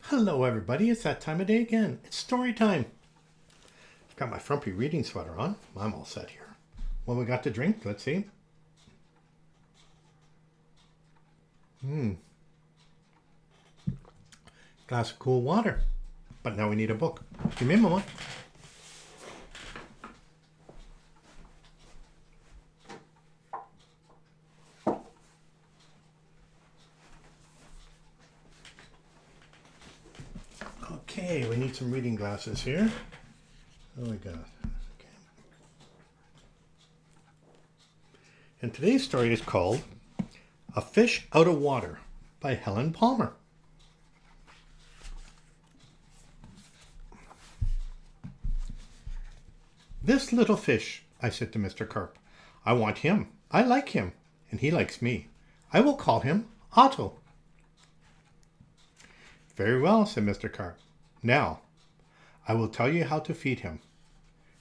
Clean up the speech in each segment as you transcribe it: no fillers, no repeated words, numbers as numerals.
Hello everybody, it's that time of day again. It's story time. I've got my frumpy reading sweater on. I'm all set here. What we got to drink? Let's see. Glass of cool water. But now we need a book. Give me a moment. Okay, we need some reading glasses here. Oh my God. Okay. And today's story is called A Fish Out of Water by Helen Palmer. This little fish, I said to Mr. Carp. I want him. I like him. And he likes me. I will call him Otto. Very well, said Mr. Carp. Now, I will tell you how to feed him.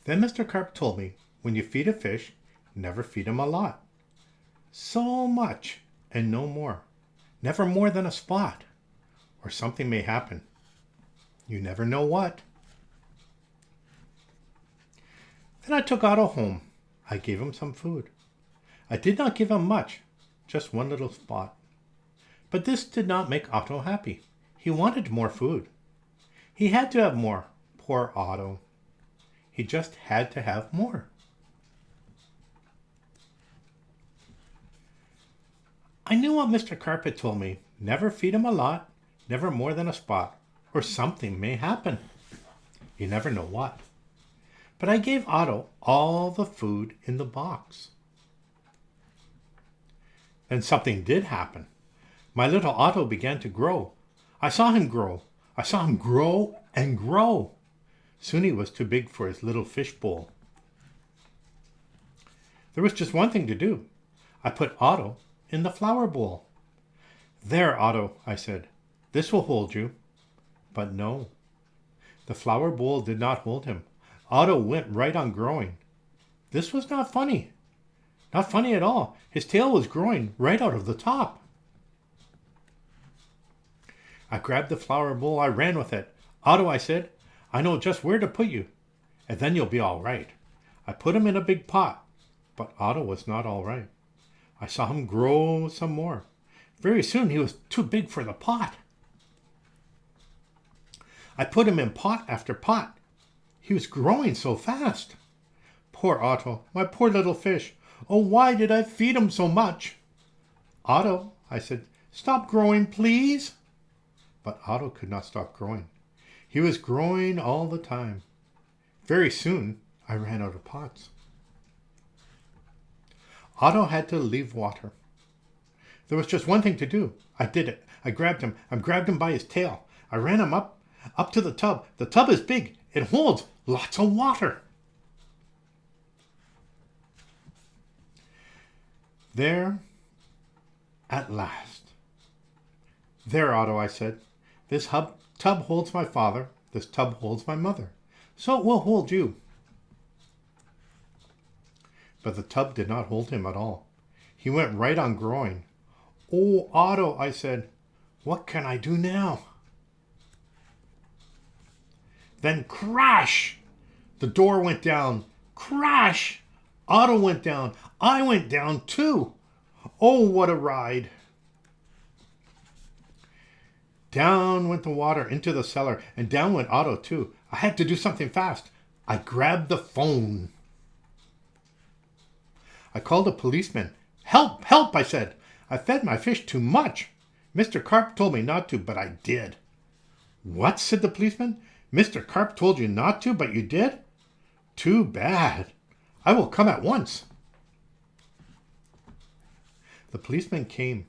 Then Mr. Carp told me, when you feed a fish, never feed him a lot. So much and no more. Never more than a spot. Or something may happen. You never know what. Then I took Otto home. I gave him some food. I did not give him much, just one little spot. But this did not make Otto happy. He wanted more food. He had to have more. Poor Otto. He just had to have more. I knew what Mr. Carp had told me. Never feed him a lot, never more than a spot, or something may happen. You never know what. But I gave Otto all the food in the box. Then something did happen. My little Otto began to grow. I saw him grow. I saw him grow and grow. Soon he was too big for his little fish bowl. There was just one thing to do. I put Otto in the flower bowl. There, Otto, I said. This will hold you. But no. The flower bowl did not hold him. Otto went right on growing. This was not funny. Not funny at all. His tail was growing right out of the top. I grabbed the flower bowl. I ran with it. Otto, I said, I know just where to put you, and then you'll be all right. I put him in a big pot, but Otto was not all right. I saw him grow some more. Very soon he was too big for the pot. I put him in pot after pot. He was growing so fast. Poor Otto, my poor little fish. Oh, why did I feed him so much? Otto, I said, stop growing, please. But Otto could not stop growing. He was growing all the time. Very soon, I ran out of pots. Otto had to leave water. There was just one thing to do. I did it. I grabbed him. I grabbed him by his tail. I ran him up to the tub. The tub is big. It holds lots of water. There, at last. There, Otto, I said. This tub holds my father. This tub holds my mother. So it will hold you. But the tub did not hold him at all. He went right on growing. Oh, Otto, I said, what can I do now? Then crash! The door went down. Crash! Otto went down. I went down too. Oh, what a ride. Down went the water into the cellar, and down went Otto too. I had to do something fast. I grabbed the phone. I called a policeman. Help, help, I said. I fed my fish too much. Mr. Carp told me not to, but I did. What, said the policeman? Mr. Carp told you not to, but you did? Too bad. I will come at once. The policeman came.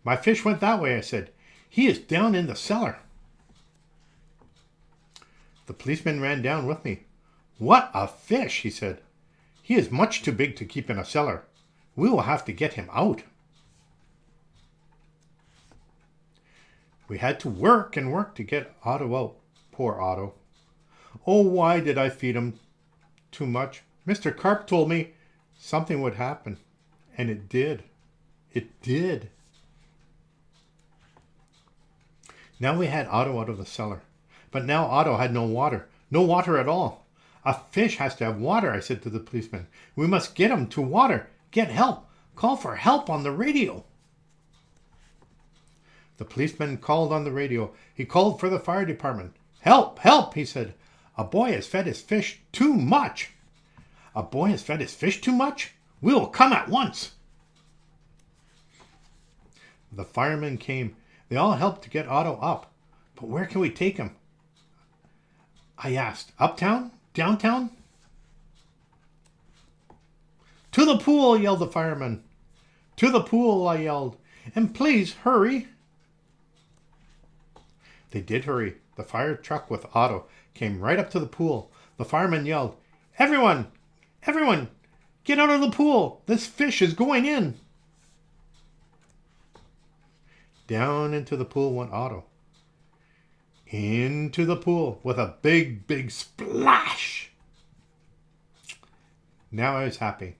My fish went that way, I said. He is down in the cellar. The policeman ran down with me. What a fish, he said. He is much too big to keep in a cellar. We will have to get him out. We had to work and work to get Otto out. Poor Otto. Oh, why did I feed him too much? Mr. Carp told me something would happen. And it did. It did. Now we had Otto out of the cellar. But now Otto had no water. No water at all. A fish has to have water, I said to the policeman. We must get him to water. Get help. Call for help on the radio. The policeman called on the radio. He called for the fire department. Help, help, he said. A boy has fed his fish too much. A boy has fed his fish too much? We will come at once. The firemen came. They all helped to get Otto up. But where can we take him? I asked. Uptown? Downtown? To the pool, yelled the fireman. To the pool, I yelled. And please hurry. They did hurry. The fire truck with Otto came right up to the pool. The fireman yelled, Everyone! Everyone! Get out of the pool! This fish is going in! Down into the pool went Otto. Into the pool with a big, big splash! Now I was happy.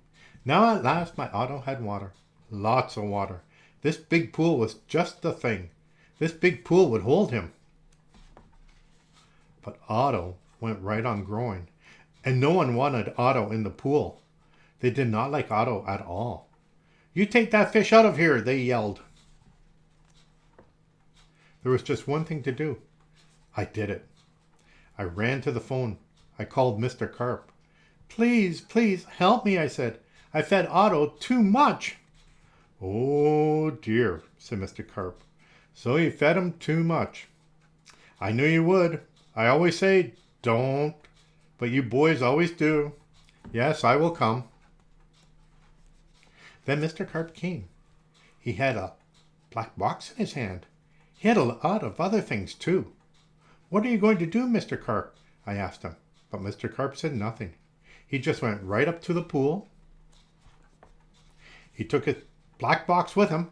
Now at last my Otto had water. Lots of water. This big pool was just the thing. This big pool would hold him. But Otto went right on growing, and no one wanted Otto in the pool. They did not like Otto at all. You take that fish out of here, they yelled. There was just one thing to do. I did it. I ran to the phone. I called Mr. Carp. Please, please, help me, I said. I fed Otto too much. Oh dear, said Mr. Carp. So you fed him too much. I knew you would. I always say, don't, but you boys always do. Yes, I will come. Then Mr. Carp came. He had a black box in his hand. He had a lot of other things too. What are you going to do, Mr. Carp? I asked him, but Mr. Carp said nothing. He just went right up to the pool. He took his black box with him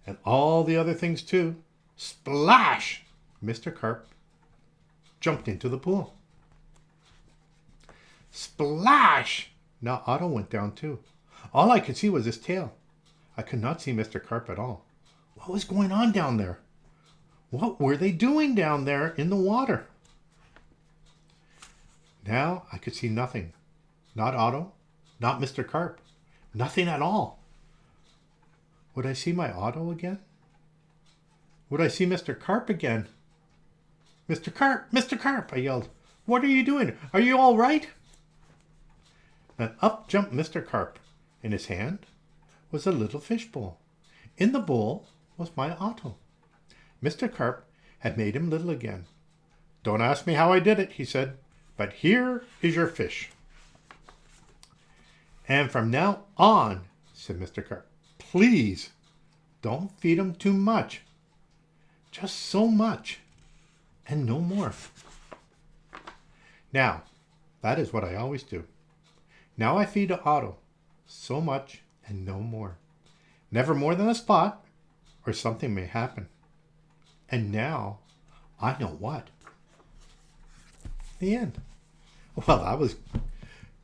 and all the other things too. Splash! Mr. Carp jumped into the pool. Splash! Now Otto went down too. All I could see was his tail. I could not see Mr. Carp at all. What was going on down there? What were they doing down there in the water? Now I could see nothing. Not Otto, not Mr. Carp. Nothing at all. Would I see my Otto again? Would I see Mr. Carp again? Mr. Carp! Mr. Carp! I yelled. What are you doing? Are you all right? Then up jumped Mr. Carp. In his hand was a little fish bowl. In the bowl was my Otto. Mr. Carp had made him little again. Don't ask me how I did it, he said, but here is your fish. And from now on, said Mr. Carp, please don't feed him too much. Just so much and no more. Now, that is what I always do. Now I feed Otto so much and no more. Never more than a spot, or something may happen. And now I know what. The end. Well, that was a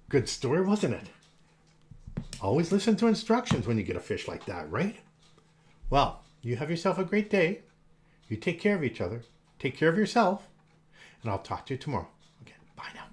good story, wasn't it? Always listen to instructions when you get a fish like that, right? Well, you have yourself a great day. You take care of each other. Take care of yourself. And I'll talk to you tomorrow. Okay, bye now.